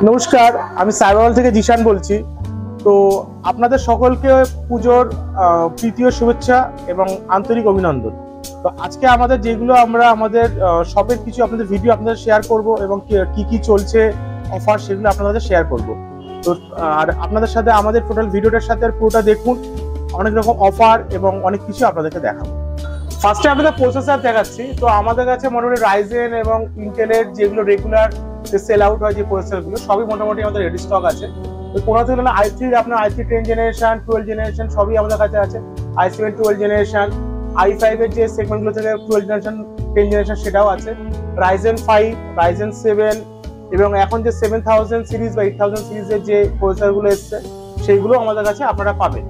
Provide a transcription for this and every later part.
নমস্কার, আমি সাইবারওয়াল থেকে জিশান বলছি। তো আপনাদের সকলকে পুজোর প্রীতি ও শুভেচ্ছা এবং আন্তরিক অভিনন্দন। তো আজকে আমাদের যেগুলো আমরা আমাদের শপের কিছু আপনাদের ভিডিও আপনাদের শেয়ার করব এবং কি কি চলছে অফার সেগুলো আপনাদের শেয়ার করব। তো আর আপনাদের সাথে আমাদের টোটাল ভিডিওটার সাথে পুরোটা দেখুন, অনেক রকম অফার এবং অনেক কিছু আপনাদেরকে দেখাবো। ফার্স্টে আপনাদের প্রসেসর দেখাচ্ছি। তো আমাদের কাছে মোটামুটি রাইজেন এবং ইন্টেলের যেগুলো রেগুলার সেল আউট হয় যে প্রসেসরগুলো সবই মোটামুটি আমাদের রেডি স্টক আছে। তো কোনো থেকে i3 আপনার i3 10 জেনারেশন 12 জেনারেশন সবই আমাদের কাছে আছে। i7 12 জেনারেশন, i5 এর যে সেগমেন্টগুলো থেকে 12 জেনারেশন 10 জেনারেশন সেটাও আছে। রাইজেন 5, রাইজেন 7 এবং এখন যে 7000 সিরিজ বা 8000 সিরিজের যে প্রসেসরগুলো এসছে সেইগুলো আমাদের কাছে আপনারা পাবেন।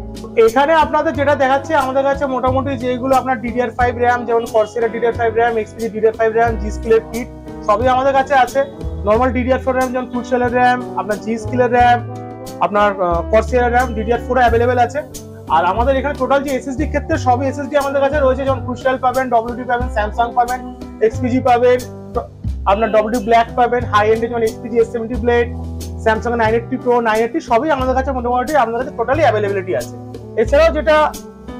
এখানে আপনাদের যেটা দেখাচ্ছে আমাদের কাছে মোটামুটি যেগুলো আপনার DDR5 RAM যেমন Corsair DDR5 RAM, XPG DDR5 RAM, G-Skill এর কিট সবই আমাদের কাছে আছে। নরমাল DDR4 RAM যেমন Crucial এর RAM, আপনার G-Skill এর RAM, আপনার Corsair এর RAM, DDR4 অ্যাভেলেবেল আছে। আর আমাদের এখানে টোটাল যে SSD ক্ষেত্রে সবই SSD আমাদের কাছে রয়েছে, যেমন Crucial পাবেন, WD পাবেন, Samsung পাবেন, XPG পাবেন, আপনার WD Black পাবেন, হাই এন্ডে যেমন XPG S70 Blade, Samsung 980 Pro 980 সবই আমাদের কাছে মোটামুটি আমাদের কাছে টোটালি অ্যাভেলেবিলিটি আছে। এছাড়াও যেটা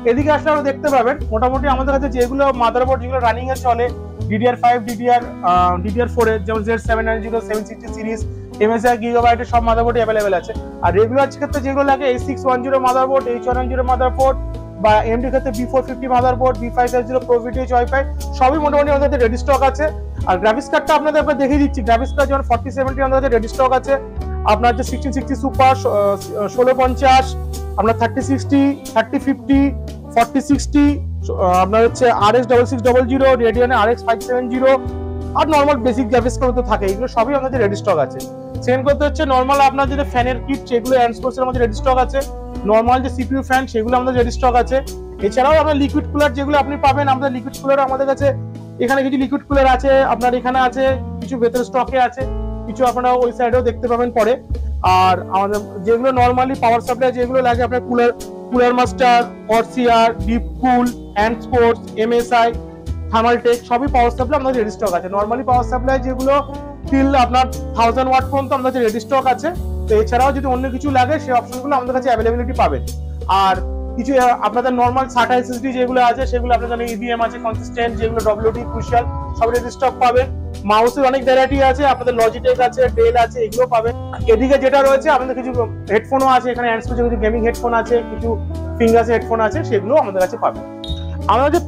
এদিকে আসলে আমরা দেখতে পাবেন মোটামুটি আমাদের কাছে যেগুলো মাদারবোর্ড যেগুলো রানিং এ চলে DDR5 DDR4 এর যেমন Z790 760 সিরিজ MSI গিগাবাইটের সব মাদারবোর্ড অ্যাভেলেবেল আছে। আর রেগুলার ক্ষেত্রে যেগুলো লাগে A610 মাদারবোর্ড, H110 মাদারবোর্ড বা AMD ক্ষেত্রে B450 motherboard, B550 Pro VTH Wi-Fi সবই মোটামুটি আমাদের রেডি স্টক আছে। আর গ্রাফিক্স কার্ডটা আপনাদের দেখিয়ে দিচ্ছি। গ্রাফিক্স কার্ড যেমন 4070 আমাদের রেডি স্টক আছে। আপনার যে 1660 সুপার 1650, আপনার 3060, 3050, 4060, আপনার হচ্ছে RX 6600, Radeon RX 570 আর নরমাল বেসিক গ্রাফিক্স কার্ড তো থাকে, এগুলো সবই আমাদের রেডি স্টক আছে। সেকেন্ড করতে হচ্ছে নরমাল আপনার যে ফ্যানের কিট সেগুলো অ্যান্ডস্পোর্টসের আমাদের রেডি স্টক আছে। নরমাল যে CPU ফ্যান সেগুলো আমাদের রেডি স্টক আছে। এছাড়াও আপনার লিকুইড কুলার যেগুলো আপনি পাবেন, আমাদের লিকুইড কুলার আমাদের কাছে এখানে কিছু লিকুইড কুলার আছে, আপনার এখানে আছে কিছু ভেতরে স্টকে আছে, কিছু আপনারা ওই সাইডেও দেখতে পাবেন পরে। আর আমাদের যেগুলো নরমালি পাওয়ার সাপ্লাই যেগুলো লাগে আপনার কুলার মাস্টার, Corsair, ডিপকুল, অ্যান্ডস্পোর্টস, MSI, থার্মালটেক সবই পাওয়ার সাপ্লাই আমাদের রেডি স্টক আছে। নরমালি পাওয়ার সাপ্লাই যেগুলো টিল আপনার 1000 ওয়াট পর্যন্ত আমাদের রেডি স্টক আছে। তো এছাড়াও যদি অন্য কিছু লাগে সেই অপশনগুলো আমাদের কাছে অ্যাভেলেবিলিটি পাবেন। আর কিছু আপনাদের নরমাল SATA SSD যেগুলো আছে সেগুলো আপনাদের EVM আছে, কনসিস্টেন্ট যেগুলো WD Crucial সব রেডি স্টক পাবেন। মাউসের অনেক ভ্যারাইটি আছে, আপনাদের লজিটেক আছে, ডেল আছে, এগুলো পাবেন। এদিকে যেটা রয়েছে আমাদের কিছু হেডফোনও আছে, এখানে অ্যান্ডস্পোর্টসের কিছু গেমিং হেডফোন আছে, কিছু ফিঙ্গার্স হেডফোন আছে, সেগুলো আমাদের কাছে পাবেন। আমাদের যে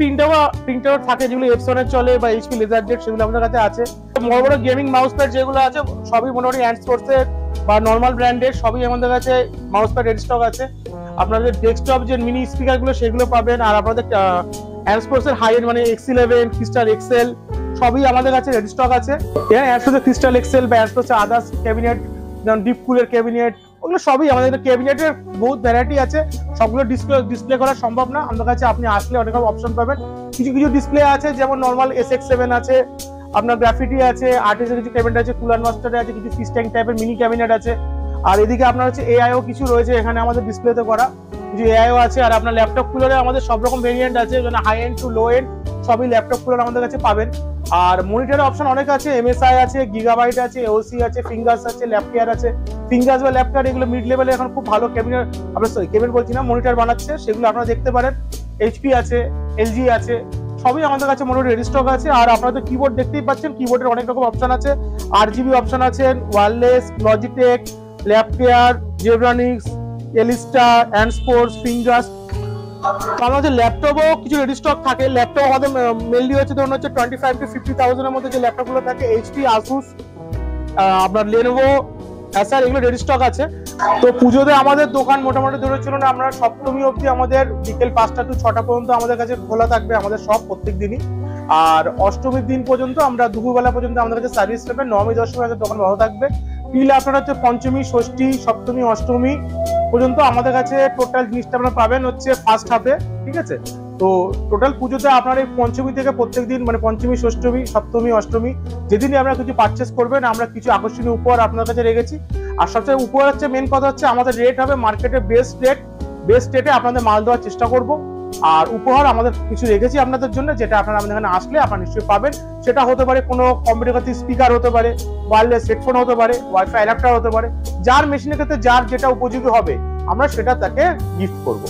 প্রিন্টার থাকে যেগুলো Epson এর চলে বা HP LaserJet সেগুলো আমাদের কাছে আছে। বড় বড় গেমিং মাউস প্যাড যেগুলো আছে সবই মোটামুটি অ্যান্ডস্পোর্টসের বা নরমাল ব্র্যান্ডের সবই আমাদের কাছে মাউস প্যাড রেডি স্টক আছে। আপনাদের ডেস্কটপ যে মিনি স্পিকার গুলো সেগুলো পাবেন। আর আপনাদের অ্যান্ডস্পোর্টসের হাই এন্ড মানে X11, ক্রিস্টাল XL সবই আমাদের কাছে রেডি স্টক আছে। এখানে অ্যান্ডস্পোর্টসের ক্রিস্টাল XL বা অ্যান্ডস্পোর্টসের আদার্স ক্যাবিনেট যেমন ডিপকুলের ক্যাবিনেট ওগুলো সবই আমাদের ক্যাবিনেটের বহুত ভ্যারাইটি আছে। সবগুলো ডিসপ্লে করা সম্ভব না, আমাদের কাছে আপনি আসলে অনেক অপশন পাবেন। কিছু কিছু ডিসপ্লে আছে যেমন নরমাল SX7 আছে, আপনার গ্রাফিটি আছে, আর্টিসের কিছু ক্যাবিনেট আছে, কুলার মাস্টারে আছে, কিছু ফিশ ট্যাঙ্ক টাইপের মিনি ক্যাবিনেট আছে। আর এদিকে আপনার হচ্ছে AIও কিছু রয়েছে এখানে আমাদের ডিসপ্লেতে করা, কিছু AIও আছে। আর আপনার ল্যাপটপ কুলারে আমাদের সব রকম ভেরিয়েন্ট আছে, যেমন high end to low end সবই ল্যাপটপ কুলার আমাদের কাছে পাবেন। আর মনিটরের অপশন অনেক আছে, MSI আছে, গিগাবাইট আছে, AOC আছে, ফিঙ্গার্স আছে, ল্যাপকেয়ার আছে। ফিঙ্গার্স বা ল্যাপকেয়ার এগুলো মিড লেভেলে এখন খুব ভালো ক্যাবিনেট, আপনার ক্যাবিনেট বলছি না, মনিটর বানাচ্ছে, সেগুলো আপনারা দেখতে পারেন। HP আছে, LG আছে, সবই আমাদের কাছে মোটামুটি রেডি স্টক আছে। আর আপনারা তো কিবোর্ড দেখতেই পাচ্ছেন, কিবোর্ডের অনেক রকম অপশন আছে, RGB অপশন আছে, ওয়্যারলেস, লজিটেক, ল্যাপকেয়ার, জেব্রানিক্স, এলিস্টা, অ্যান্ডস্পোর্টস, ফিঙ্গার্স। আমাদের ল্যাপটপও কিছু রেডি স্টক থাকে। ল্যাপটপ আমাদের মেনলি হচ্ছে ধরুন হচ্ছে 25 to 50,000 এর মধ্যে যে ল্যাপটপগুলো থাকে HP, Asus, আপনার Lenovo, Acer এগুলো রেডি স্টক আছে। তো পুজোতে আমাদের দোকান মোটামুটি ধরে চলুন আমরা সপ্তমী অবধি আমাদের বিকেল 5টা to 6টা পর্যন্ত আমাদের কাছে খোলা থাকবে আমাদের সব প্রত্যেক দিনই। আর অষ্টমীর দিন পর্যন্ত আমরা দুপুরবেলা পর্যন্ত আমাদের কাছে সার্ভিস পাবেন। নবমী দশমী আমাদের দোকান বন্ধ থাকবে। টিল আপনারা হচ্ছে পঞ্চমী, ষষ্ঠী, সপ্তমী, অষ্টমী পর্যন্ত আমাদের কাছে টোটাল জিনিসটা আপনারা পাবেন হচ্ছে ফার্স্ট হাফে, ঠিক আছে। তো টোটাল পুজোতে আপনার এই পঞ্চমী থেকে প্রত্যেক দিন মানে পঞ্চমী, ষষ্ঠমী, সপ্তমী, অষ্টমী যেদিনই আপনারা কিছু পারচেস করবেন আমরা কিছু আকর্ষণীয় উপহার আপনার কাছে রেখেছি। আর সবচেয়ে উপহার হচ্ছে মেন কথা হচ্ছে আমাদের রেট হবে মার্কেটের বেস্ট রেটে আপনাদের মাল দেওয়ার চেষ্টা করব। আর উপহার আমাদের কিছু রেখেছি আপনাদের জন্য, যেটা আপনারা আমাদের এখানে আসলে আপনারা নিশ্চয়ই পাবেন। সেটা হতে পারে কোনো কম্পিউটার স্পিকার হতে পারে, ওয়্যারলেস হেডফোন হতে পারে, ওয়াইফাই অ্যাডাপ্টার হতে পারে। যার মেশিনের ক্ষেত্রে যার যেটা উপযোগী হবে আমরা সেটা তাকে গিফট করব।